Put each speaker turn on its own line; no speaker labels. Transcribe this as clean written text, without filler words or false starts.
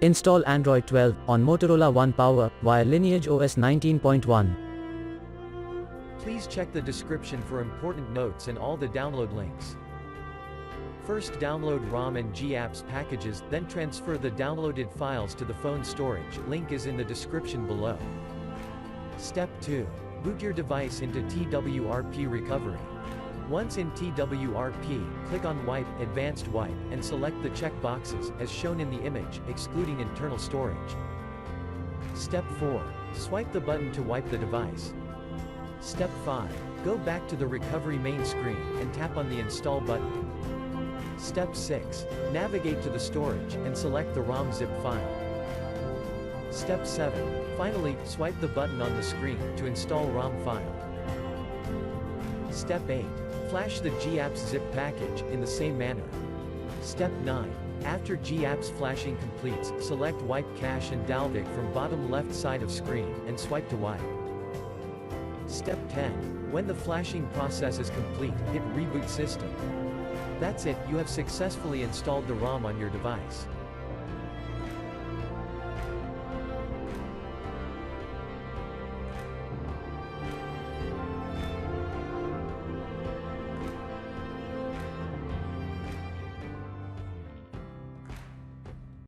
Install Android 12 on Motorola One Power via LineageOS 19.1.
Please check the description for important notes and all the download links. First download ROM and GApps packages, then transfer the downloaded files to the phone storage. Link is in the description below. Step 2. Boot your device into TWRP recovery. Once in TWRP, click on Wipe, Advanced Wipe, and select the check boxes, as shown in the image, excluding internal storage. Step 4. Swipe the button to wipe the device. Step 5. Go back to the recovery main screen, and tap on the Install button. Step 6. Navigate to the storage, and select the ROM zip file. Step 7. Finally, swipe the button on the screen, to install ROM file. Step 8. Flash the GApps zip package, in the same manner. Step 9. After GApps flashing completes, select Wipe Cache and Dalvik from bottom left side of screen, and swipe to wipe. Step 10. When the flashing process is complete, hit Reboot System. That's it, you have successfully installed the ROM on your device.